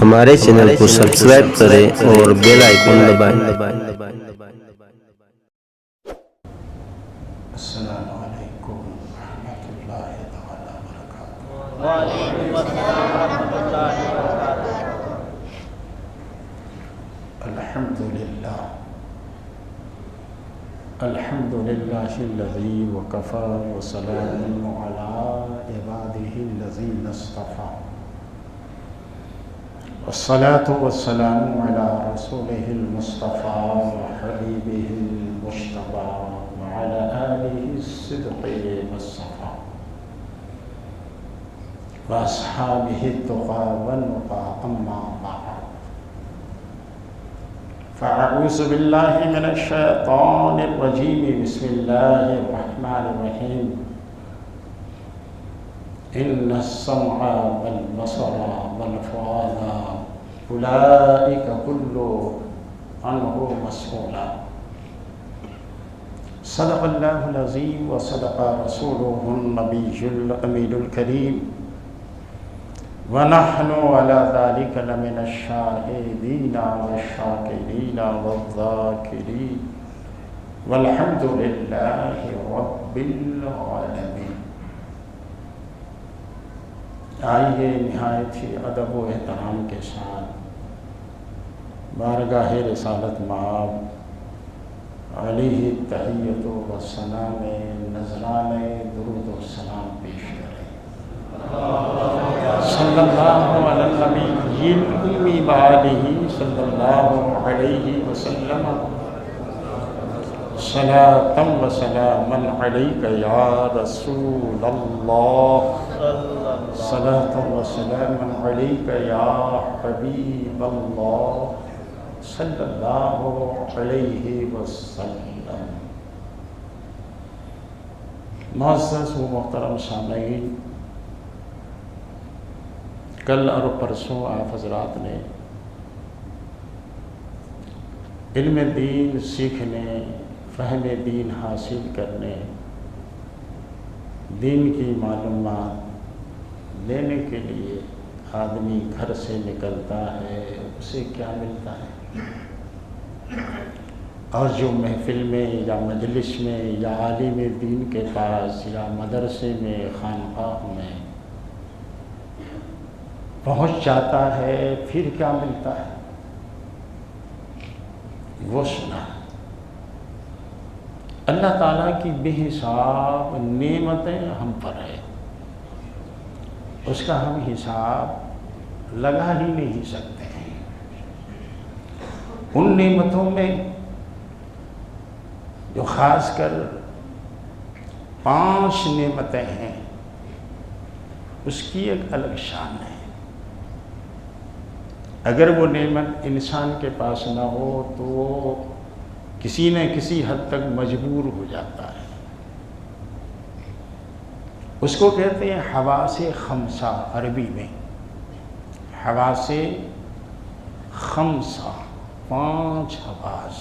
ہمارے چینل کو سبسکرائب کریں اور بیل آئیکن دبائیں۔ السلام علیکم ورحمۃ اللہ تعالی وبرکاتہ۔ وعلیکم السلام ورحمۃ اللہ وبرکاتہ۔ الحمد للہ الذی وکفی وسلام علی عبادہ الذین اصطفی، والصلاة والسلام علی رسولہ المصطفی وحبیبہ المجتبی وعلی آلہ الصدق والصفا واصحابہ التقی والنقی، اما بعد فاعوذ باللہ من الشیطان الرجیم، بسم اللہ الرحمن الرحیم۔ ان السمع والبصر والفؤاد اولئک کل عنہ مسئولا۔ صدق اللہ العظیم وصدق رسولہ النبی الامین الکریم، وَنَحْنُ عَلَى ذَلِكَ لَمِنَ الشَّاهِدِينَ وَالشَّاكِرِينَ وَالذَّاكِرِينَ وَالْحَمْدُ لِلَّهِ رَبِّ الْعَالَمِينَ۔ آئیے نہایت ہی ادب و احترام کے ساتھ بارگاہ رسالت مآب علیہ التحیۃ والسلام نذران درود و سلام پیش کریں۔ صلی اللہ علی النبی الأمی وآلہ صلی اللہ علیہ وسلم، صلاۃ و سلاما علیک یا رسول اللہ، صلاۃ و سلاما علیک یا حبیب اللہ صلی اللہ علیہ وسلم۔ معزز و محترم سامعین، کل اور پرسوں آپ حضرات نے علم دین سیکھنے، فہم دین حاصل کرنے، دین کی معلومات لینے کے لیے آدمی گھر سے نکلتا ہے، اسے کیا ملتا ہے؟ اور جو محفل میں یا مجلس میں یا عالم دین کے پاس یا مدرسے میں خانقاہ میں پہنچ جاتا ہے، پھر کیا ملتا ہے؟ وہ سنا اللہ تعالیٰ کی بے حساب نعمتیں ہم پر ہیں، اس کا ہم حساب لگا ہی نہیں سکتے ہیں۔ ان نعمتوں میں جو خاص کر 5 نعمتیں ہیں، اس کی ایک الگ شان ہے۔ اگر وہ نعمت انسان کے پاس نہ ہو تو وہ کسی نہ کسی حد تک مجبور ہو جاتا ہے۔ اس کو کہتے ہیں حواس خمسہ، عربی میں حواس خمسہ، 5 حواس۔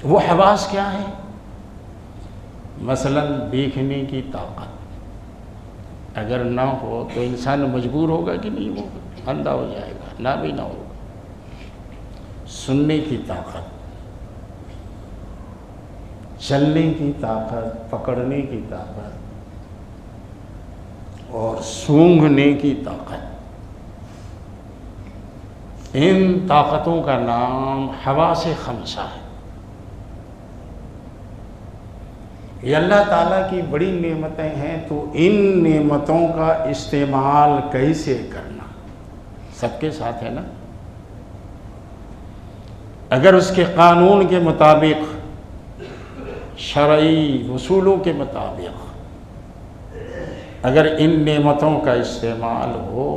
وہ حواس کیا ہیں؟ مثلا دیکھنے کی طاقت اگر نہ ہو تو انسان مجبور ہوگا کہ نہیں ہوگا، اندھا ہو جائے گا، نابینا ہوگا۔ سننے کی طاقت، چلنے کی طاقت، پکڑنے کی طاقت اور سونگھنے کی طاقت، ان طاقتوں کا نام حواس خمسہ ہے۔ یہ اللہ تعالیٰ کی بڑی نعمتیں ہیں، تو ان نعمتوں کا استعمال کیسے کرنا سب کے ساتھ ہے نا۔ اگر اس کے قانون کے مطابق، شرعی اصولوں کے مطابق اگر ان نعمتوں کا استعمال ہو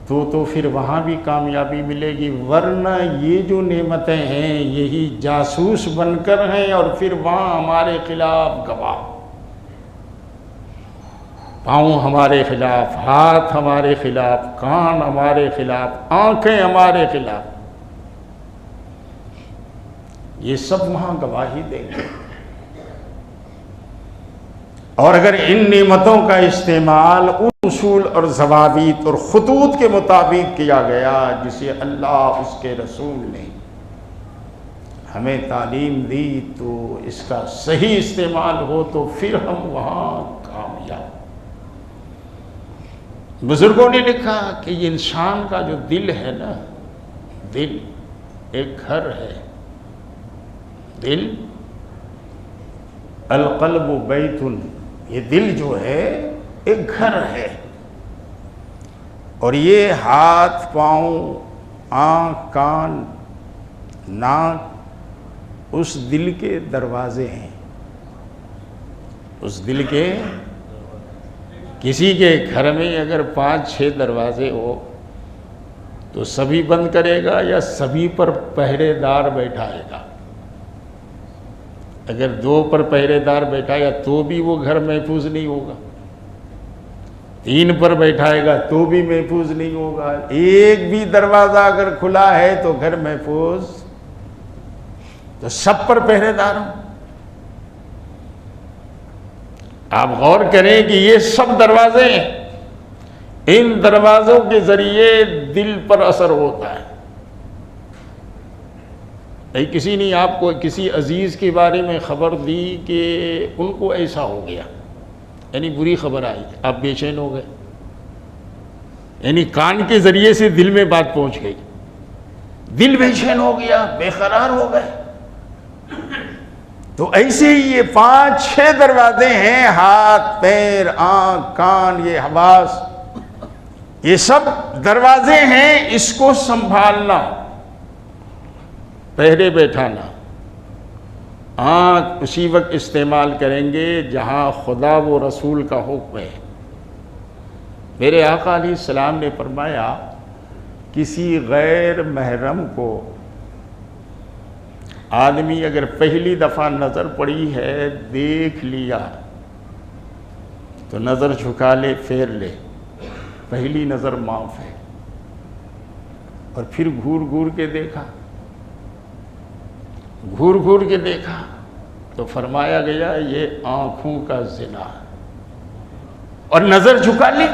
تو پھر وہاں بھی کامیابی ملے گی، ورنہ یہ جو نعمتیں ہیں یہی جاسوس بن کر ہیں اور پھر وہاں ہمارے خلاف گواہ، پاؤں ہمارے خلاف، ہاتھ ہمارے خلاف، کان ہمارے خلاف، آنکھیں ہمارے خلاف، یہ سب وہاں گواہی دیں گے۔ اور اگر ان نعمتوں کا استعمال ان اصول اور ضوابط اور خطوط کے مطابق کیا گیا جسے اللہ اس کے رسول نے ہمیں تعلیم دی، تو اس کا صحیح استعمال ہو تو پھر ہم وہاں کامیاب۔ بزرگوں نے لکھا کہ یہ انسان کا جو دل ہے نا، دل ایک گھر ہے، دل القلب بیت، یہ دل جو ہے ایک گھر ہے، اور یہ ہاتھ پاؤں آنکھ کان ناک اس دل کے دروازے ہیں، اس دل کے، کسی کے گھر میں اگر 5-6 دروازے ہو تو سبھی بند کرے گا یا سبھی پر پہرے دار بیٹھائے گا؟ اگر 2 پر پہرے دار بیٹھایا تو بھی وہ گھر محفوظ نہیں ہوگا، 3 پر بیٹھائے گا تو بھی محفوظ نہیں ہوگا، ایک بھی دروازہ اگر کھلا ہے تو گھر محفوظ، تو سب پر پہرے دار ہوں۔ آپ غور کریں کہ یہ سب دروازے ہیں، ان دروازوں کے ذریعے دل پر اثر ہوتا ہے۔ کسی نے آپ کو کسی عزیز کے بارے میں خبر دی کہ ان کو ایسا ہو گیا، یعنی بری خبر آئی، آپ بے چین ہو گئے، یعنی کان کے ذریعے سے دل میں بات پہنچ گئی، دل بے چین ہو گیا، بے قرار ہو گئے۔ تو ایسے ہی یہ 5-6 دروازے ہیں، ہاتھ پیر آنکھ کان، یہ حواس، یہ سب دروازے ہیں، اس کو سنبھالنا، پہرے بیٹھانا۔ آنکھ اسی وقت استعمال کریں گے جہاں خدا و رسول کا حکم ہے۔ میرے آقا علیہ السلام نے فرمایا کسی غیر محرم کو آدمی اگر پہلی دفعہ نظر پڑی ہے، دیکھ لیا، تو نظر جھکا لے، پھیر لے، پہلی نظر معاف ہے۔ اور پھر گھور گھور کے دیکھا، گھور گھور کے دیکھا تو فرمایا گیا یہ آنکھوں کا زنا ہے، اور نظر جھکا لی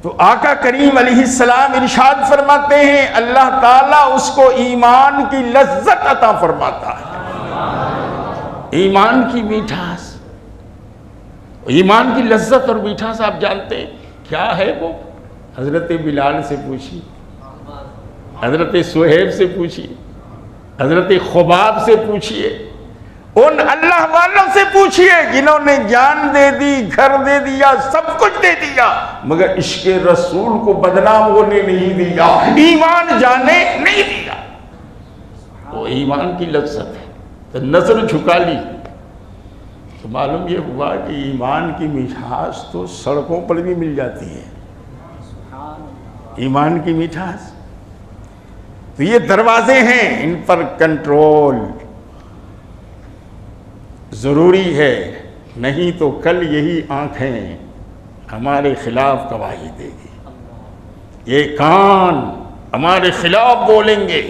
تو آقا کریم علیہ السلام ارشاد فرماتے ہیں اللہ تعالیٰ اس کو ایمان کی لذت عطا فرماتا ہے، ایمان کی میٹھاس، ایمان کی لذت اور میٹھاس آپ جانتے ہیں کیا ہے وہ؟ حضرت بلال سے پوچھیے، حضرت سہیب سے پوچھیے، حضرت خباب سے پوچھیے، ان اللہ والوں سے پوچھئے جنہوں نے جان دے دی، گھر دے دیا، سب کچھ دے دیا، مگر عشق رسول کو بدنام ہونے نہیں دیا، ایمان جانے نہیں دیا۔ وہ ایمان کی لذت ہے، تو نظر جھکا لی تو معلوم یہ ہوا کہ ایمان کی مٹھاس تو سڑکوں پر بھی مل جاتی ہے، ایمان کی مٹھاس۔ تو یہ دروازے ہیں، ان پر کنٹرول ضروری ہے، نہیں تو کل یہی آنکھیں ہمارے خلاف گواہی دے گی، یہ کان ہمارے خلاف بولیں گے،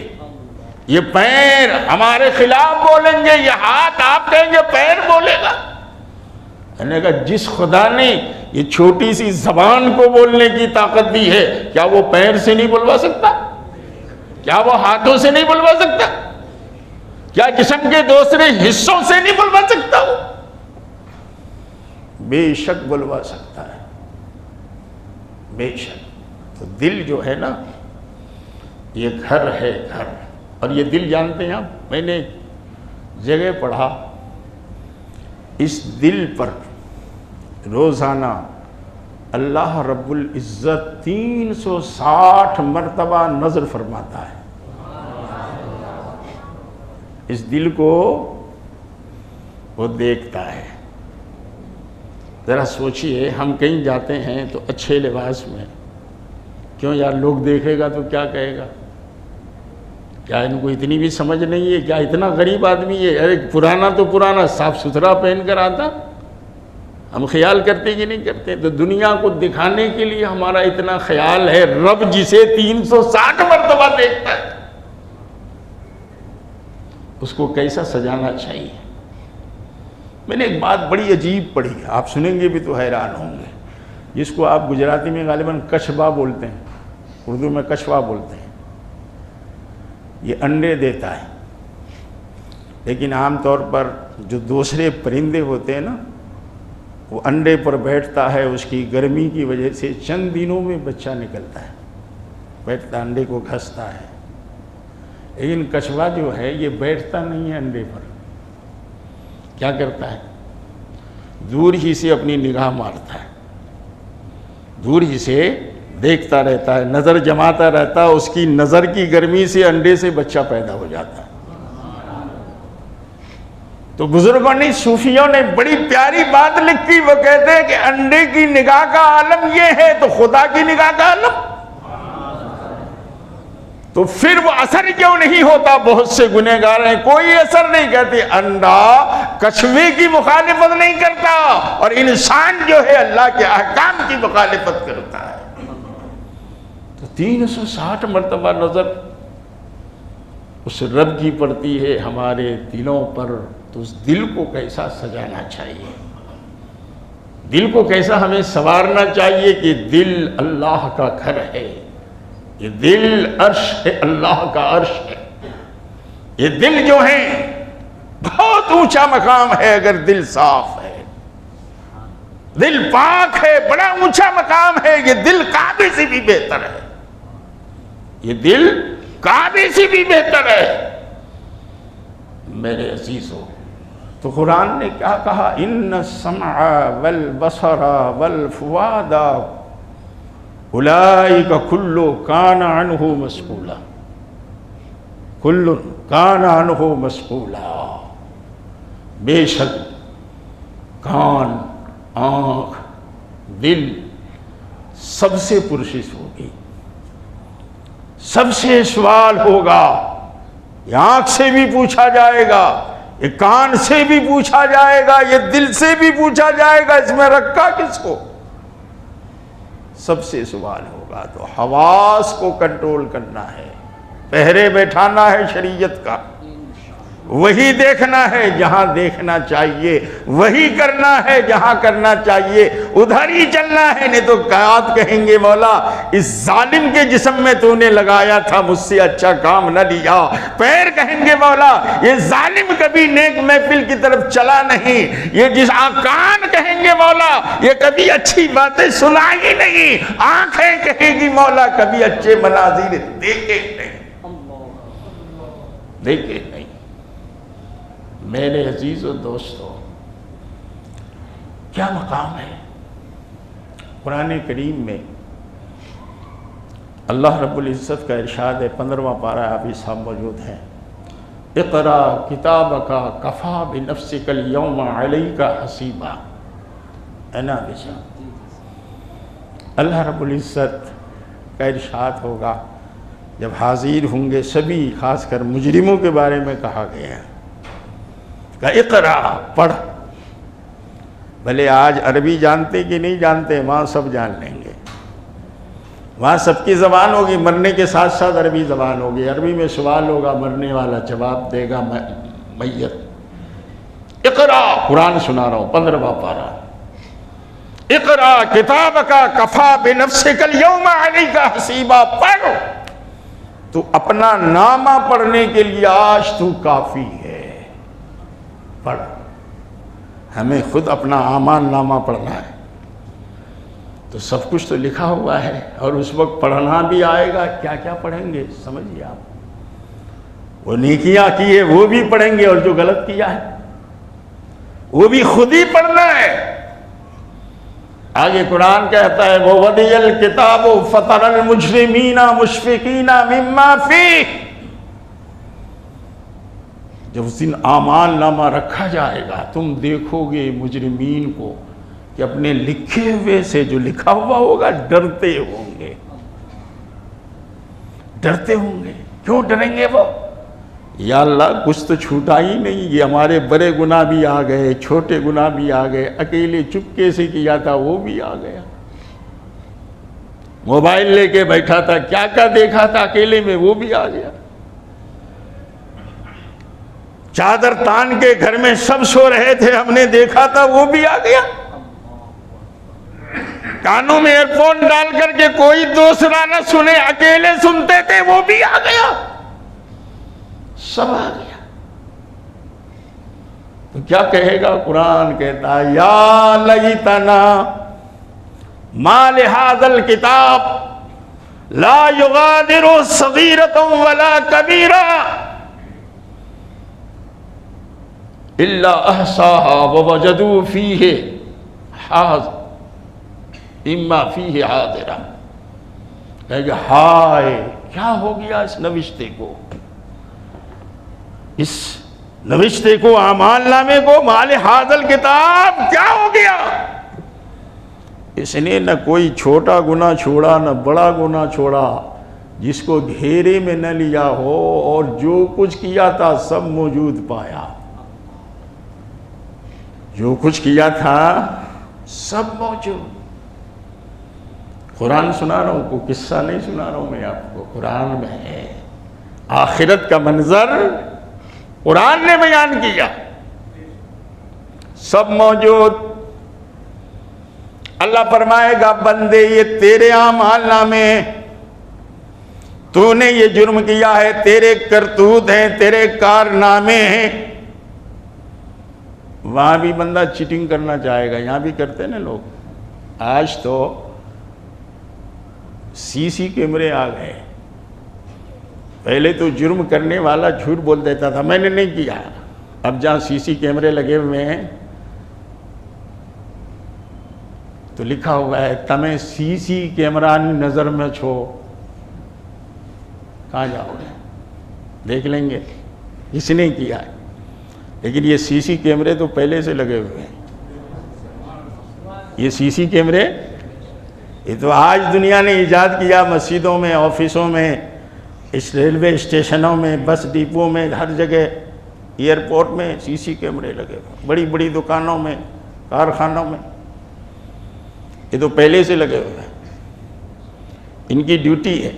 یہ پیر ہمارے خلاف بولیں گے، یہ ہاتھ آپ کہیں گے پیر بولے گا۔ میں نے کہا جس خدا نے یہ چھوٹی سی زبان کو بولنے کی طاقت دی ہے، کیا وہ پیر سے نہیں بلوا سکتا؟ کیا وہ ہاتھوں سے نہیں بلوا سکتا؟ کیا جسم کے دوسرے حصوں سے نہیں بلوا سکتا؟ وہ بے شک بلوا سکتا ہے، بے شک۔ تو دل جو ہے نا یہ گھر ہے، گھر، اور یہ دل جانتے ہیں آپ، میں نے جگہ پڑھا اس دل پر روزانہ اللہ رب العزت 360 مرتبہ نظر فرماتا ہے، اس دل کو وہ دیکھتا ہے۔ ذرا سوچئے، ہم کہیں جاتے ہیں تو اچھے لباس میں، کیوں یار لوگ دیکھے گا تو کیا کہے گا؟ کیا ان کو اتنی بھی سمجھ نہیں ہے؟ کیا اتنا غریب آدمی ہے؟ ارے پرانا تو پرانا صاف ستھرا پہن کر آتا، ہم خیال کرتے کہ نہیں کرتے؟ تو دنیا کو دکھانے کے لیے ہمارا اتنا خیال ہے، رب جسے 360 مرتبہ دیکھتا ہے اس کو کیسا سجانا چاہیے۔ میں نے ایک بات بڑی عجیب پڑھی، آپ سنیں گے بھی تو حیران ہوں گے۔ جس کو آپ گجراتی میں غالباً کچھوا بولتے ہیں، اردو میں کچھوا بولتے ہیں، یہ انڈے دیتا ہے، لیکن عام طور پر جو دوسرے پرندے ہوتے ہیں نا، وہ انڈے پر بیٹھتا ہے، اس کی گرمی کی وجہ سے چند دنوں میں بچہ نکلتا ہے، بیٹھتا انڈے کو گھستا ہے، لیکن کچھوا جو ہے یہ بیٹھتا نہیں ہے انڈے پر، کیا کرتا ہے؟ دور ہی سے اپنی نگاہ مارتا ہے، دور ہی سے دیکھتا رہتا ہے، نظر جماتا رہتا ہے، اس کی نظر کی گرمی سے انڈے سے بچہ پیدا ہو جاتا ہے۔ تو بزرگوں نے، صوفیوں نے بڑی پیاری بات لکھی، وہ کہتے ہیں کہ انڈے کی نگاہ کا عالم یہ ہے تو خدا کی نگاہ کا عالم، تو پھر وہ اثر کیوں نہیں ہوتا؟ بہت سے گنہگار ہیں، کوئی اثر نہیں، کہتے انڈا کچھوے کی مخالفت نہیں کرتا، اور انسان جو ہے اللہ کے احکام کی مخالفت کرتا ہے۔ تو 360 مرتبہ نظر اس رب کی پڑتی ہے ہمارے دلوں پر، تو اس دل کو کیسا سجانا چاہیے، دل کو کیسا ہمیں سنوارنا چاہیے کہ دل اللہ کا گھر ہے، یہ دل عرش ہے، اللہ کا عرش ہے، یہ دل جو ہے بہت اونچا مقام ہے، اگر دل صاف ہے، دل پاک ہے، بڑا اونچا مقام ہے، یہ دل کعبے سے بھی بہتر ہے، یہ دل کعبے سے بھی بہتر ہے میرے عزیزو۔ تو قرآن نے کیا کہا؟ ان السمع والبصر والفؤاد اولئک کل کان عنہ مسئولا، کل کان عنہ مسئولا، بے شک کان، آنکھ، دل سب سے پرسش ہوگی، سب سے سوال ہوگا، یہ آنکھ سے بھی پوچھا جائے گا، یہ کان سے بھی پوچھا جائے گا، یہ دل سے بھی پوچھا جائے گا، اس میں رکھا کس کو؟ سب سے سوال ہوگا۔ تو حواس کو کنٹرول کرنا ہے، پہرے بیٹھانا ہے شریعت کا، وہی دیکھنا ہے جہاں دیکھنا چاہیے، وہی کرنا ہے جہاں کرنا چاہیے، ادھر ہی چلنا ہے، نہیں تو قیاد کہیں گے مولا اس ظالم کے جسم میں تو نے لگایا تھا، مجھ سے اچھا کام نہ لیا، پیر کہیں گے مولا یہ ظالم کبھی نیک محفل کی طرف چلا نہیں، یہ کان کہیں گے مولا یہ کبھی اچھی باتیں سنا ہی نہیں، آنکھیں کہیں گی مولا کبھی اچھے مناظر دیکھے نہیں، دیکھے نہیں۔ میرے عزیز و دوستو، کیا مقام ہے قرآن کریم میں؟ اللہ رب العزت کا ارشاد ہے، 15واں پارہ آپ ہی صاحب موجود ہیں، اقرا کتابک کفا بنفسک اليوم علیک حسیبا، اینا بشا۔ اللہ رب العزت کا ارشاد ہوگا جب حاضر ہوں گے سبھی، خاص کر مجرموں کے بارے میں کہا گیا ہے کہ اقرا، پڑھ، بھلے آج عربی جانتے کہ نہیں جانتے، وہاں سب جان لیں گے، وہاں سب کی زبان ہوگی، مرنے کے ساتھ ساتھ عربی زبان ہوگی، عربی میں سوال ہوگا، مرنے والا جواب دے گا میت۔ اقرا، قرآن سنا رہا ہوں، 15واں پارہ، اقرا کتابک کفا بنفسک اليوم علیک حسیبا، پڑھ، تو اپنا نامہ پڑھنے کے لیے آج تو کافی ہے، پڑھ، ہمیں خود اپنا اعمال نامہ پڑھنا ہے، تو سب کچھ تو لکھا ہوا ہے، اور اس وقت پڑھنا بھی آئے گا، کیا کیا پڑھیں گے سمجھیے آپ، وہ نیکیاں کی ہے وہ بھی پڑھیں گے، اور جو غلط کیا ہے وہ بھی خود ہی پڑھنا ہے۔ آگے قرآن کہتا ہے وَوَضِعَ الْكِتَابُ فَتَرَى الْمُجْرِمِينَ مُشْفِقِينَ مِمَّا فِيهِ، جب اس دن اعمال نامہ رکھا جائے گا تم دیکھو گے مجرمین کو کہ اپنے لکھے ہوئے سے، جو لکھا ہوا ہوگا، ڈرتے ہوں گے، ڈرتے ہوں گے۔ کیوں ڈریں گے وہ؟ یا اللہ کچھ تو چھوٹا ہی نہیں، یہ ہمارے بڑے گناہ بھی آ گئے، چھوٹے گناہ بھی آ گئے، اکیلے چپکے سے کیا تھا وہ بھی آ گیا، موبائل لے کے بیٹھا تھا، کیا کیا دیکھا تھا اکیلے میں وہ بھی آ گیا، چادر تان کے گھر میں سب سو رہے تھے، ہم نے دیکھا تھا وہ بھی آ گیا۔ کانوں میں ایئر فون ڈال کر کے کوئی دوسرا نہ سنے، اکیلے سنتے تھے، وہ بھی آ گیا، سب آ گیا۔ تو کیا کہے گا؟ قرآن کہتا ہے یا لیتنا ما لہذا الکتاب لا یغادر صغیرۃ ولا کبیرہ الا احصاها ووجدوا فیہ اما فیہ حاضرہ۔ کہے گا ہائے کیا ہو گیا اس نوشتے کو، اس نوشتے کو، اعمال نامے کو، مال حاضل کتاب کیا ہو گیا؟ اس نے نہ کوئی چھوٹا گناہ چھوڑا نہ بڑا گناہ چھوڑا، جس کو گھیرے میں نہ لیا ہو، اور جو کچھ کیا تھا سب موجود پایا، جو کچھ کیا تھا سب موجود۔ قرآن سنا رہا ہوں، کوئی قصہ نہیں سنا رہا ہوں میں آپ کو، قرآن میں ہے، آخرت کا منظر قرآن نے بیان کیا، سب موجود۔ اللہ فرمائے گا بندے یہ تیرے اعمال نامے، تو نے یہ جرم کیا ہے، تیرے کرتوت ہیں، تیرے کارنامے ہیں۔ وہاں بھی بندہ چیٹنگ کرنا چاہے گا، یہاں بھی کرتے ہیں نا لوگ۔ آج تو سی سی کیمرے آ گئے، پہلے تو جرم کرنے والا جھوٹ بول دیتا تھا میں نے نہیں کیا، اب جہاں سی سی کیمرے لگے ہوئے ہیں تو لکھا ہوا ہے تمہیں سی سی کیمرانی نظر میں چھو، کہاں جاؤ گے؟ دیکھ لیں گے کس نے کیا ہے، لیکن یہ سی سی کیمرے تو پہلے سے لگے ہوئے ہیں۔ یہ سی سی کیمرے یہ تو آج دنیا نے ایجاد کیا، مسجدوں میں، آفسوں میں، اس ریلوے اسٹیشنوں میں، بس ڈپوں میں، ہر جگہ، ایئرپورٹ میں سی سی کیمرے لگے ہوئے، بڑی بڑی دکانوں میں، کارخانوں میں، یہ تو پہلے سے لگے ہوئے ہیں، ان کی ڈیوٹی ہے،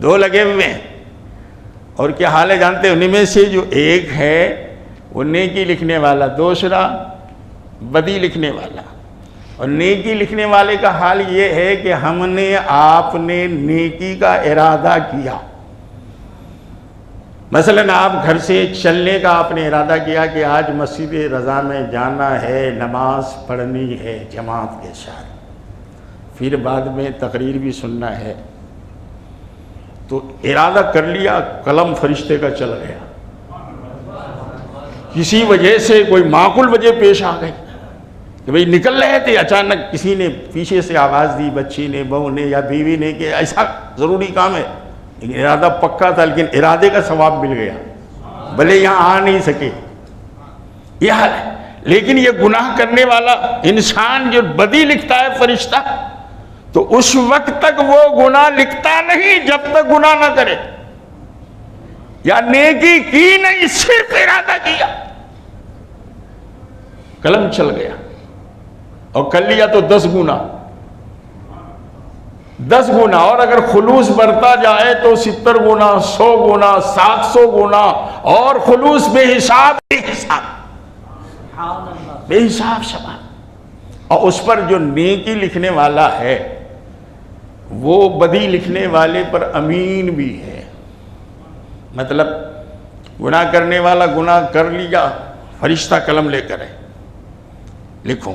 دو لگے ہوئے ہیں۔ اور کیا حال ہے جانتے ہیں؟ انہیں میں سے جو ایک ہے وہ نیکی لکھنے والا، دوسرا بدی لکھنے والا۔ اور نیکی لکھنے والے کا حال یہ ہے کہ ہم نے آپ نے نیکی کا ارادہ کیا، مثلا آپ گھر سے چلنے کا آپ نے ارادہ کیا کہ آج مسجد رضا میں جانا ہے، نماز پڑھنی ہے جماعت کے ساتھ، پھر بعد میں تقریر بھی سننا ہے، تو ارادہ کر لیا، قلم فرشتے کا چل گیا، کسی وجہ سے کوئی معقول وجہ پیش آ گئی کہ بھئی نکل رہے تھے، اچانک کسی نے پیچھے سے آواز دی، بچی نے، بہو نے یا بیوی نے، کہ ایسا ضروری کام ہے، لیکن ارادہ پکا تھا، لیکن ارادے کا ثواب مل گیا، بھلے یہاں آ نہیں سکے، یہ حال ہے۔ لیکن یہ گناہ کرنے والا انسان جو بدی لکھتا ہے فرشتہ، تو اس وقت تک وہ گناہ لکھتا نہیں جب تک گناہ نہ کرے، یا نیکی کی نہیں، صرف ارادہ کیا، قلم چل گیا، اور کر لیا تو 10 گنا، 10 گنا، اور اگر خلوص برتا جائے تو 70 گنا، 100 گنا، 700 گنا، اور خلوص بے حساب، بے حساب شمار۔ اور اس پر جو نیکی لکھنے والا ہے وہ بدی لکھنے والے پر امین بھی ہے، مطلب گناہ کرنے والا گناہ کر لیا، فرشتہ قلم لے کر ہے لکھو،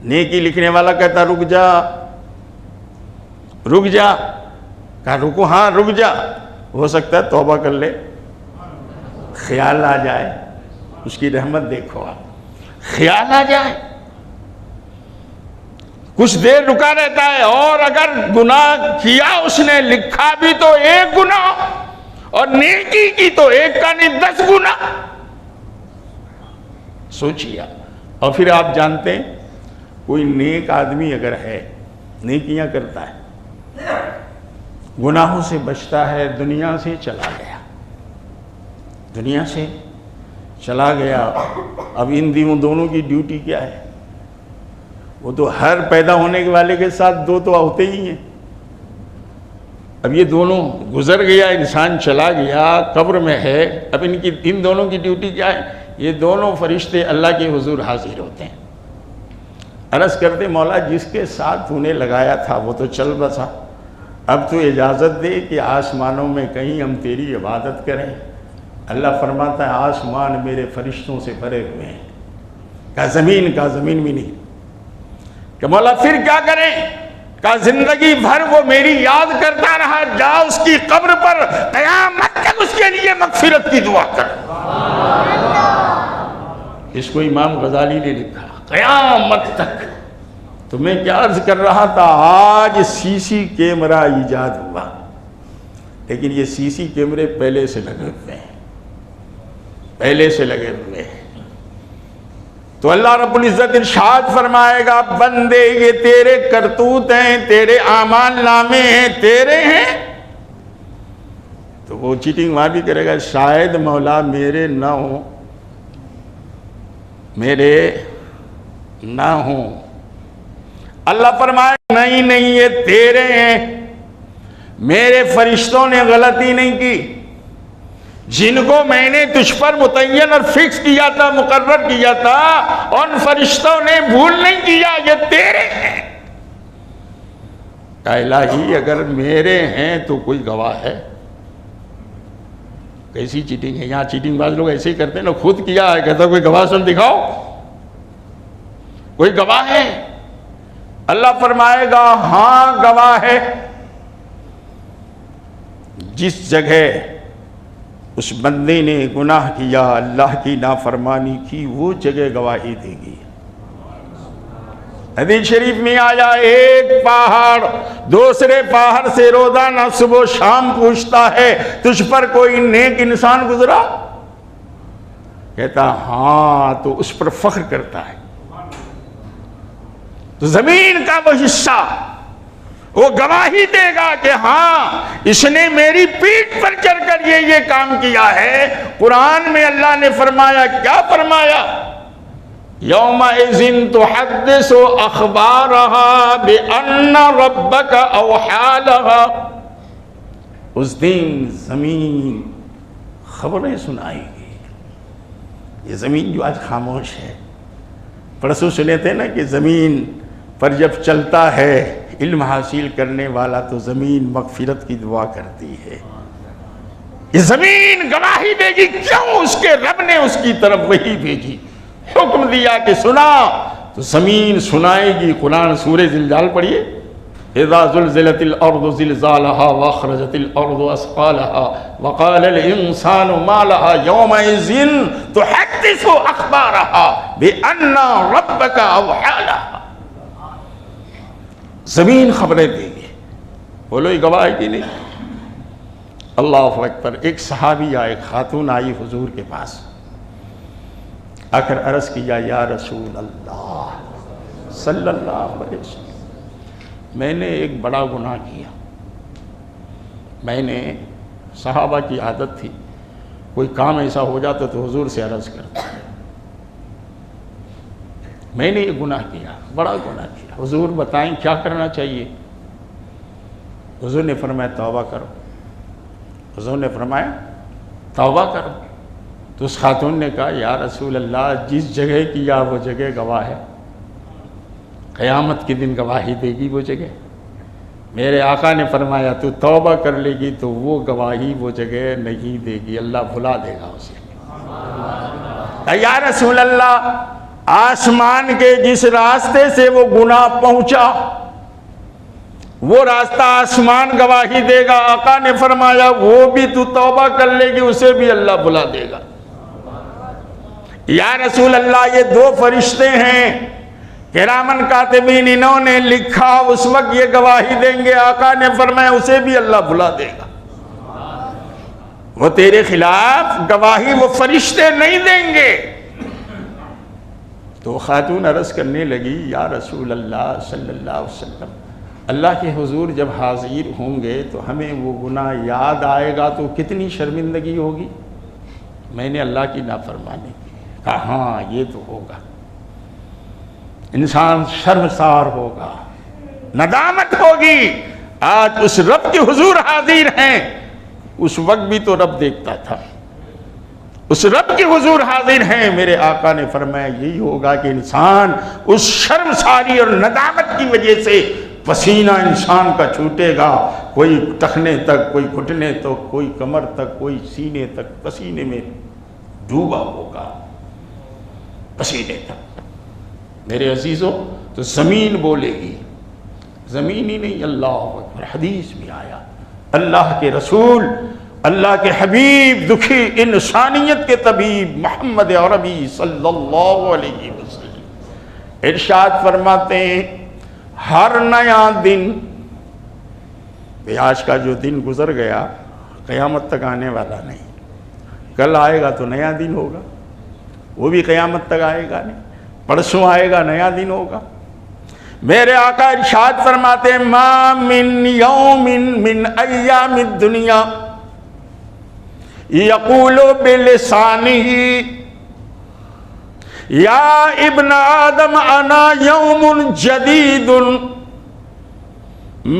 نیکی لکھنے والا کہتا رک جا، رک جا، کہا رکو، ہاں رک جا، ہو سکتا ہے توبہ کر لے، خیال آ جائے، اس کی رحمت دیکھو آپ، خیال آ جائے، کچھ دیر رکا رہتا ہے، اور اگر گناہ کیا اس نے، لکھا بھی تو 1 گناہ، اور نیکی کی تو 1 کا نہیں 10 گناہ، سوچیے۔ اور پھر آپ جانتے ہیں کوئی نیک آدمی اگر ہے، نیکیاں کرتا ہے، گناہوں سے بچتا ہے، دنیا سے چلا گیا، دنیا سے چلا گیا، اب ان دونوں کی ڈیوٹی کیا ہے؟ وہ تو ہر پیدا ہونے والے کے ساتھ 2 تو ہوتے ہی ہیں، اب یہ دونوں گزر گیا، انسان چلا گیا، قبر میں ہے، اب ان دونوں کی ڈیوٹی کیا ہے؟ یہ دونوں فرشتے اللہ کے حضور حاضر ہوتے ہیں، عرض کرتے مولا جس کے ساتھ تو نے لگایا تھا وہ تو چل بسا، اب تو اجازت دے کہ آسمانوں میں کہیں ہم تیری عبادت کریں۔ اللہ فرماتا ہے آسمان میرے فرشتوں سے بھرے ہوئے ہیں، کہا زمین بھی نہیں۔ کہ مولا پھر کیا کریں؟ کہا زندگی بھر وہ میری یاد کرتا رہا، جا اس کی قبر پر قیامت تک اس کے لیے مغفرت کی دعا کر۔ اس کو امام غزالی نے لکھا، قیامت تک۔ تو میں کیا عرض کر رہا تھا، آج سی سی کیمرہ ایجاد ہوا، لیکن یہ سی سی کیمرے پہلے سے لگے ہوئے ہیں، تو اللہ رب العزت ارشاد فرمائے گا بندے یہ تیرے کرتوت ہیں، تیرے اعمال نامے ہیں، تیرے ہیں۔ تو وہ چیٹنگ وہاں بھی کرے گا، شاید مولا میرے نہ ہوں۔ اللہ فرمائے نہیں یہ تیرے ہیں، میرے فرشتوں نے غلطی نہیں کی، جن کو میں نے تجھ پر متعین اور فکس کیا تھا، مقرر کیا تھا، ان فرشتوں نے بھول نہیں کیا، یہ تیرے ہیں۔ کہ الہی اگر میرے ہیں تو کوئی گواہ ہے؟ کیسی چیٹنگ ہے؟ یہاں چیٹنگ باز لوگ ایسے ہی کرتے ہیں نا، خود کیا ہے کہتا کوئی گواہ سن دکھاؤ، کوئی گواہ ہے؟ اللہ فرمائے گا ہاں گواہ ہے، جس جگہ اس بندے نے گناہ کیا، اللہ کی نافرمانی کی، وہ جگہ گواہی دے گی۔ حدیث شریف میں آیا ایک پہاڑ دوسرے پہاڑ سے روزانہ صبح و شام پوچھتا ہے تجھ پر کوئی نیک انسان گزرا؟ کہتا ہاں، تو اس پر فخر کرتا ہے۔ تو زمین کا وہ حصہ وہ گواہی دے گا کہ ہاں اس نے میری پیٹھ پر چڑھ کر یہ کام کیا ہے۔ قرآن میں اللہ نے فرمایا، کیا فرمایا؟ یومئذ تحدث اخبارها بان ربک اوحی لها، اس دن زمین خبریں سنائے گی۔ یہ زمین جو آج خاموش ہے، پرسوں سنے تھے نا کہ زمین پر جب چلتا ہے علم حاصل کرنے والا تو زمین مغفرت کی دعا کرتی ہے۔ یہ زمین گواہی دے گی، کیوں؟ اس کے رب نے اس کی طرف وحی بھیجی، حکم دیا کہ سنا، تو زمین سنائے گی۔ قرآن سورہ زلزال پڑھیے، اذا زلزلت الارض زلزالها واخرجت الارض اثقالها وقال الانسان ما لها يومئذ تحدث اخبارها بان ربك اوحى لها۔ زمین خبریں دے گی، بولو یہ گواہ ہے کہ نہیں؟ اللہ اکبر۔ ایک صحابی یا ایک خاتون آئی حضور کے پاس، آ کر عرض کیا یا رسول اللہ صلی اللہ علیہ وسلم، میں نے ایک بڑا گناہ کیا۔ میں نے، صحابہ کی عادت تھی کوئی کام ایسا ہو جاتا تو حضور سے عرض کرتا، میں نے یہ گناہ کیا، بڑا گناہ کیا، حضور بتائیں کیا کرنا چاہیے؟ حضور نے فرمایا توبہ کرو۔ حضور نے فرمایا توبہ کرو۔ تو اس خاتون نے کہا یا رسول اللہ جس جگہ کیا وہ جگہ گواہ ہے، قیامت کے دن گواہی دے گی وہ جگہ۔ میرے آقا نے فرمایا تو توبہ کر لے گی تو وہ گواہی وہ جگہ نہیں دے گی، اللہ بھلا دے گا اسے۔ یا رسول اللہ آسمان کے جس راستے سے وہ گناہ پہنچا وہ راستہ آسمان گواہی دے گا۔ آقا نے فرمایا وہ بھی تو توبہ کر لے گی، اسے بھی اللہ بھلا دے گا۔ یا رسول اللہ یہ دو فرشتے ہیں کرامن کاتبین، انہوں نے لکھا، اس وقت یہ گواہی دیں گے۔ آقا نے فرمایا اسے بھی اللہ بھلا دے گا۔ وہ تیرے خلاف گواہی وہ فرشتے نہیں دیں گے۔ تو خاتون عرض کرنے لگی یا رسول اللہ صلی اللہ علیہ وسلم، اللہ کے حضور جب حاضر ہوں گے تو ہمیں وہ گناہ یاد آئے گا تو کتنی شرمندگی ہوگی۔ میں نے اللہ کی نافرمانی کی۔ کہا ہاں یہ تو ہوگا، انسان شرمسار ہوگا، ندامت ہوگی۔ آج اس رب کے حضور حاضر ہیں، اس وقت بھی تو رب دیکھتا تھا، اس رب کے حضور حاضر ہیں، میرے آقا نے فرمایا یہی ہوگا کہ انسان اس شرمساری اور ندامت کی وجہ سے پسینہ انسان کا چھوٹے گا، کوئی ٹخنے تک، کوئی گھٹنے تک، کوئی کمر تک، کوئی سینے تک پسینے میں ڈوبا ہوگا، پسینے تک۔ میرے عزیزوں، تو زمین بولے گی، زمین ہی نہیں، اللہ اکبر، حدیث میں آیا اللہ کے رسول، اللہ کے حبیب، دکھی انسانیت کے طبیب محمد عربی صلی اللہ علیہ وسلم ارشاد فرماتے ہیں ہر نیا دن، آج کا جو دن گزر گیا قیامت تک آنے والا نہیں، کل آئے گا تو نیا دن ہوگا، وہ بھی قیامت تک آئے گا نہیں، پرسوں آئے گا نیا دن ہوگا۔ میرے آقا ارشاد فرماتے ہیں ما من یوم من ایام الدنیا یقول بلسانہ یا ابن آدم انا یوم جدید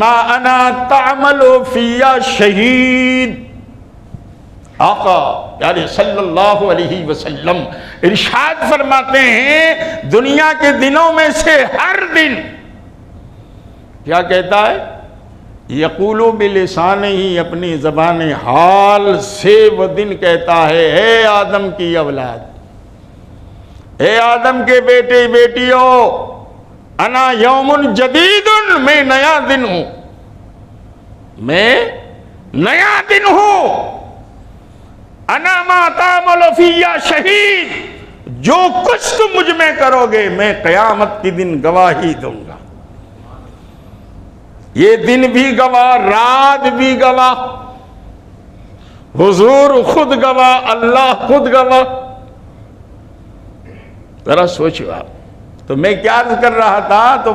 ما انا تعمل فی شہید۔ آقا یعنی صلی اللہ علیہ وسلم ارشاد فرماتے ہیں دنیا کے دنوں میں سے ہر دن کیا کہتا ہے؟ یقولو بلسانہ ہی، اپنی زبان حال سے وہ دن کہتا ہے اے آدم کی اولاد، اے آدم کے بیٹے بیٹیوں، انا یوم جدید، میں نیا دن ہوں، میں نیا دن ہوں، انا ما تعمل فی شہید، جو کچھ تم مجھ میں کرو گے میں قیامت کی دن گواہی دوں گا۔ یہ دن بھی گواہ، رات بھی گواہ، حضور خود گواہ، اللہ خود گواہ۔ ذرا سوچو آپ، تو میں کیا عرض کر رہا تھا، تو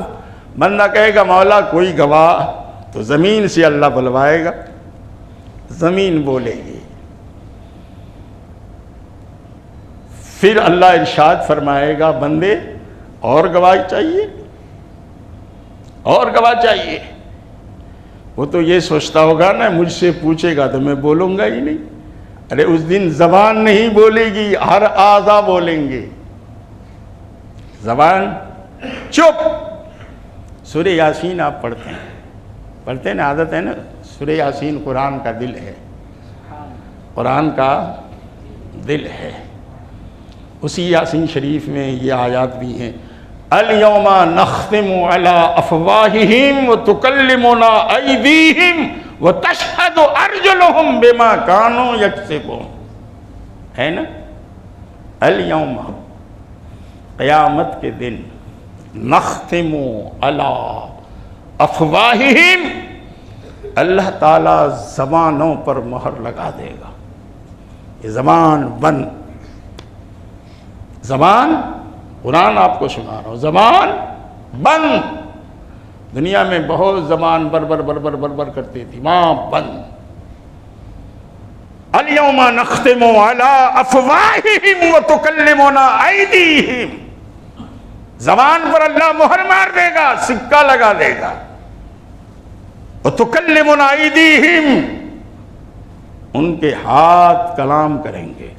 بندہ کہے گا مولا کوئی گواہ، تو زمین سے اللہ بلوائے گا، زمین بولے گی، پھر اللہ ارشاد فرمائے گا بندے اور گواہ چاہیے، اور گواہ چاہیے۔ وہ تو یہ سوچتا ہوگا نا مجھ سے پوچھے گا تو میں بولوں گا ہی نہیں، ارے اس دن زبان نہیں بولے گی، ہر اعضا بولیں گے، زبان چپ۔ سورہ یاسین آپ پڑھتے ہیں نا، عادت ہے نا، سورہ یاسین قرآن کا دل ہے، قرآن کا دل ہے۔ اسی یاسین شریف میں یہ آیات بھی ہیں الیوم نختم علی افواہہم وتکلمنا ایدیہم وتشہد ارجلہم بما کانوا یکسبون، ہے نا؟ الیوم، قیامت کے دن، نختم علی افواہہم، اللہ تعالیٰ زبانوں پر مہر لگا دے گا، یہ زبان بند، زبان، قرآن آپ کو سنا رہا ہوں، زبان بند۔ دنیا میں بہت زبان بربر بربر بربر کرتی تھی، وہاں بند۔ الیوم نختم علی افواہہم وتکلمنا ایدیہم، زبان پر اللہ مہر مار دے گا، سکہ لگا دے گا۔ وتکلمنا ایدیہم، ان کے ہاتھ کلام کریں گے،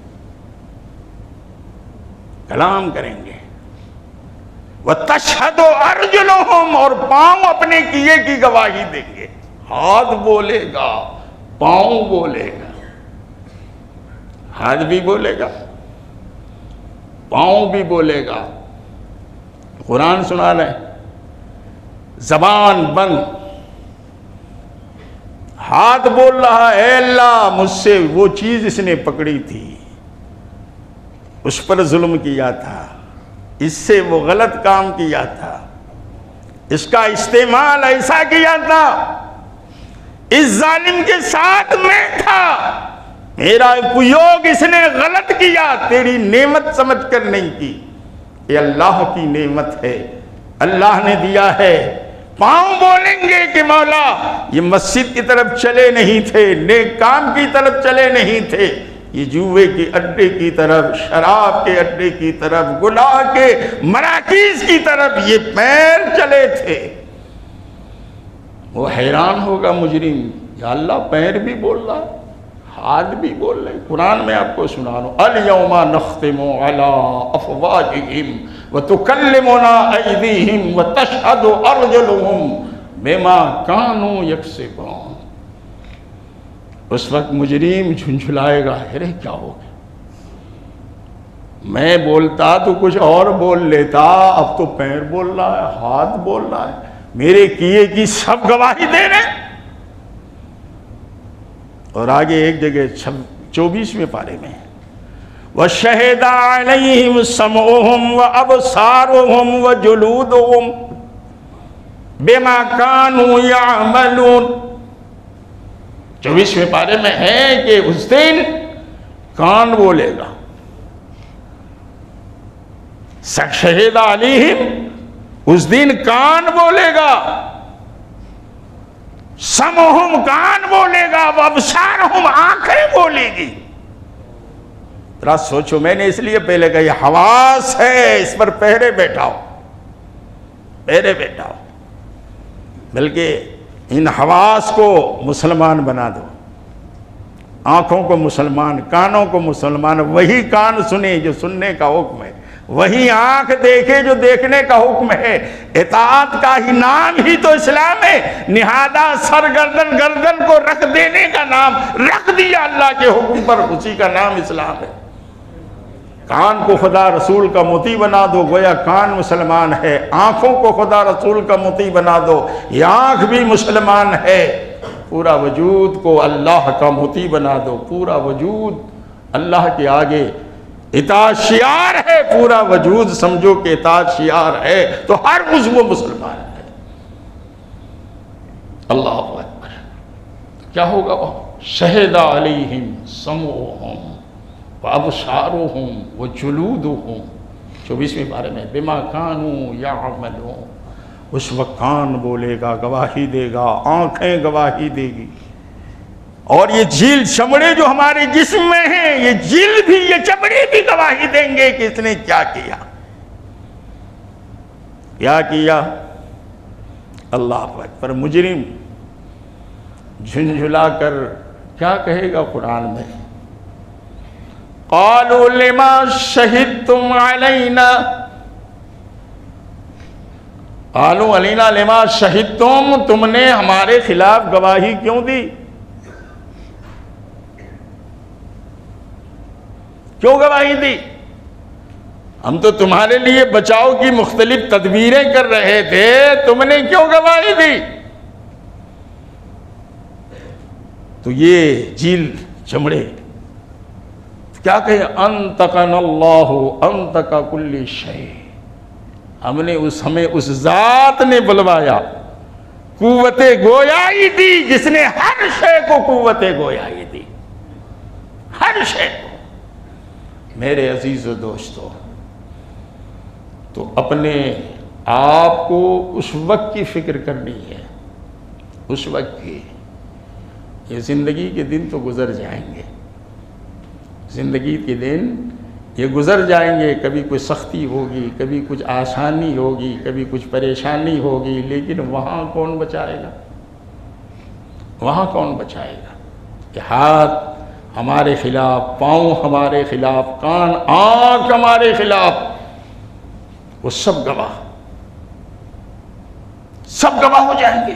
کلام کریں گے۔ وَتَشْهَدُ أَرْجُلُهُمْ، اور پاؤں اپنے کیے کی گواہی دیں گے۔ ہاتھ بولے گا، پاؤں بولے گا، ہاتھ بھی بولے گا، پاؤں بھی بولے گا۔ قرآن سنا رہے، زبان بند، ہاتھ بول رہا ہے اے اللہ مجھ سے وہ چیز اس نے پکڑی تھی، اس پر ظلم کیا تھا، اس سے وہ غلط کام کیا تھا، اس کا استعمال ایسا کیا تھا، اس ظالم کے ساتھ میں تھا، میرا اپیوگ اس نے غلط کیا، تیری نعمت سمجھ کر نہیں کی۔ یہ اللہ کی نعمت ہے، اللہ نے دیا ہے۔ پاؤں بولیں گے کہ مولا یہ مسجد کی طرف چلے نہیں تھے، نیک کام کی طرف چلے نہیں تھے، یہ جوے کے اڈے کی طرف، شراب کے اڈے کی طرف، گناہ کے مراکز کی طرف یہ پیر چلے تھے۔ وہ حیران ہوگا مجرم، یا اللہ پیر بھی بول رہا، ہاتھ بھی بول رہے ہیں. قرآن میں آپ کو سنا رہا ہوں. الیوم نختم علی افواہہم وتکلمنا ایدیہم وتشہد ارجلہم بما کانوا یکسبون. اس وقت مجرم جھنجھلائے گا, ارے کیا ہو گیا, میں بولتا تو کچھ اور بول لیتا, اب تو پیر بول رہا ہے, ہاتھ بول رہا ہے, میرے کیے کی سب گواہی دے رہے ہیں. اور آگے ایک جگہ 24ویں پارے میں وَشَهِدَ عَلَيْهِمْ سَمْعُهُمْ وَأَبْصَارُهُمْ وَجُلُودُهُمْ بِمَا كَانُوا يَعْمَلُونَ. 24ویں پارے میں ہے کہ اس دن کان بولے گا. شہید علیہم اس دن کان بولے گا, سمعہم کان بولے گا, وابصارہم آنکھیں بولے گی. ذرا سوچو, میں نے اس لیے پہلے کہا یہ حواس ہے, اس پر پہرے بیٹھا ہو, پہرے بیٹھا ہو. بلکہ ان حواس کو مسلمان بنا دو, آنکھوں کو مسلمان, کانوں کو مسلمان. وہی کان سنے جو سننے کا حکم ہے, وہی آنکھ دیکھے جو دیکھنے کا حکم ہے. اطاعت کا ہی نام ہی تو اسلام ہے. نہادہ سر گردن کو رکھ دینے کا نام رکھ دیا اللہ کے حکم پر, اسی کا نام اسلام ہے. کان کو خدا رسول کا مطیع بنا دو, گویا کان مسلمان ہے. آنکھوں کو خدا رسول کا مطیع بنا دو, یہ آنکھ بھی مسلمان ہے. پورا وجود کو اللہ کا مطیع بنا دو, پورا وجود اللہ کے آگے اطاعت شعار ہے. پورا وجود سمجھو کہ اطاعت شعار ہے تو ہر عضو مسلمان ہے. اللہ اکبر. کیا ہوگا وہ؟ شہد علیہم سمعہم وابصارہم وجلودہم. 24ویں پارے میں بما کانوا یعملون. اس وقت کان بولے گا, گواہی دے گا, آنکھیں گواہی دے گی, اور یہ جلد چمڑے جو ہمارے جسم میں ہیں, یہ جلد بھی, یہ چمڑے بھی گواہی دیں گے کہ اس نے کیا کیا, کیا کیا. اللہ اکبر. مجرم جھنجھلا کر کیا کہے گا قرآن میں؟ قالوا لما شہدتم علینا, قالوا علینا لما شہدتم, تم نے ہمارے خلاف گواہی کیوں دی, کیوں گواہی دی؟ ہم تو تمہارے لیے بچاؤ کی مختلف تدبیریں کر رہے تھے, تم نے کیوں گواہی دی؟ تو یہ جیل چمڑے کیا کہے؟ انتقنا اللہ انتقا کل شیء. ہمیں اس ذات نے بلوایا, قوت گویائی دی, جس نے ہر شے کو قوت گویائی دی, ہر شے کو. میرے عزیز و دوستو, تو اپنے آپ کو اس وقت کی فکر کرنی ہے, اس وقت کی. یہ زندگی کے دن تو گزر جائیں گے, زندگی کے دن یہ گزر جائیں گے. کبھی کوئی سختی ہوگی, کبھی کچھ آسانی ہوگی, کبھی کچھ پریشانی ہوگی, لیکن وہاں کون بچائے گا؟ وہاں کون بچائے گا؟ یہ ہاتھ ہمارے خلاف, پاؤں ہمارے خلاف, کان آنکھ ہمارے خلاف, وہ سب گواہ, سب گواہ ہو جائیں گے.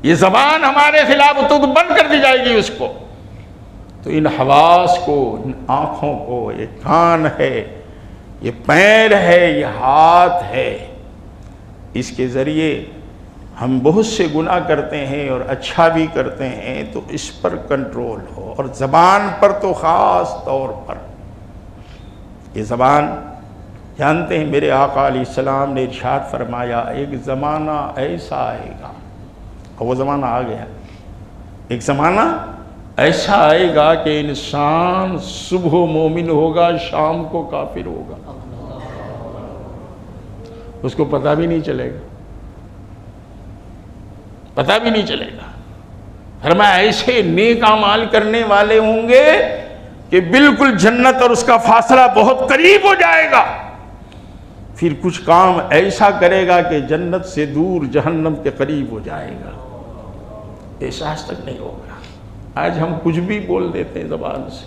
یہ زبان ہمارے خلاف تو بند کر دی جائے گی اس کو. تو ان حواس کو, ان آنکھوں کو, یہ کان ہے, یہ پیر ہے, یہ ہاتھ ہے, اس کے ذریعے ہم بہت سے گناہ کرتے ہیں اور اچھا بھی کرتے ہیں, تو اس پر کنٹرول ہو. اور زبان پر تو خاص طور پر. یہ زبان جانتے ہیں میرے آقا علیہ السلام نے ارشاد فرمایا, ایک زمانہ ایسا آئے گا, اور وہ زمانہ آ گیا. ایک زمانہ ایسا آئے گا کہ انسان صبح مومن ہوگا, شام کو کافر ہوگا, اس کو پتہ بھی نہیں چلے گا, پتہ بھی نہیں چلے گا. فرمایا ایسے نیک اعمال کرنے والے ہوں گے کہ بالکل جنت اور اس کا فاصلہ بہت قریب ہو جائے گا. پھر کچھ کام ایسا کرے گا کہ جنت سے دور جہنم کے قریب ہو جائے گا, احساس تک نہیں ہوگا. آج ہم کچھ بھی بول دیتے ہیں زبان سے،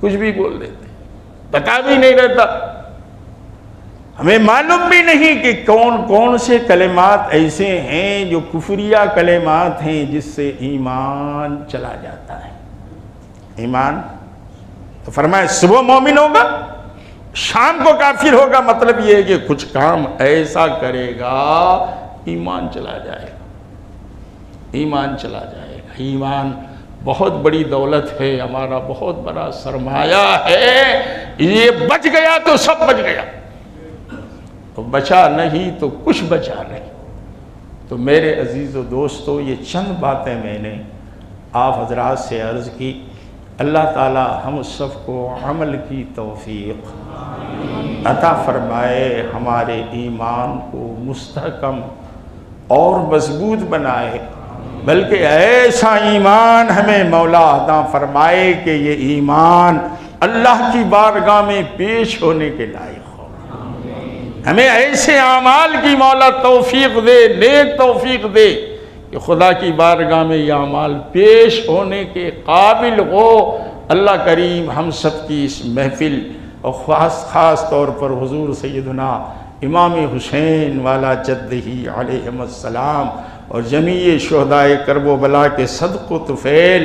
کچھ بھی بول دیتے ہیں، پتا بھی نہیں رہتا، ہمیں معلوم بھی نہیں کہ کون کون سے کلمات ایسے ہیں جو کفریہ کلمات ہیں جس سے ایمان چلا جاتا ہے۔ ایمان تو فرمایا صبح مومن ہوگا، شام کو کافر ہوگا، مطلب یہ ہے کہ کچھ کام ایسا کرے گا ایمان چلا جائے گا، ایمان چلا جائے گا۔ ایمان بہت بڑی دولت ہے، ہمارا بہت بڑا سرمایہ ہے، یہ بچ گیا تو سب بچ گیا، تو بچا نہیں تو کچھ بچا نہیں۔ تو میرے عزیز و دوستو، یہ چند باتیں میں نے آپ حضرات سے عرض کی۔ اللہ تعالی ہم سب کو عمل کی توفیق عطا فرمائے، ہمارے ایمان کو مستحکم اور مضبوط بنائے، بلکہ ایسا ایمان ہمیں مولا عطا فرمائے کہ یہ ایمان اللہ کی بارگاہ میں پیش ہونے کے لائق ہو۔ ہمیں ایسے اعمال کی مولا توفیق دے، نیک توفیق دے کہ خدا کی بارگاہ میں یہ اعمال پیش ہونے کے قابل ہو۔ اللہ کریم ہم سب کی اس محفل اور خاص طور پر حضور سیدنا امام حسین والا جدہ علیہ السلام اور جمیع شہدائے کرب و بلا کے صدق و طفیل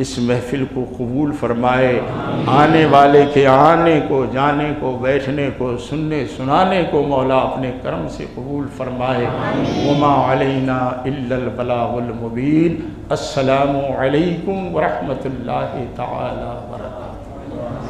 اس محفل کو قبول فرمائے، آنے والے کے آنے کو، جانے کو، بیٹھنے کو، سننے سنانے کو مولا اپنے کرم سے قبول فرمائے۔ وما علینا الا البلاغ المبین۔ السلام علیکم ورحمۃ اللہ تعالی وبرکاتہ۔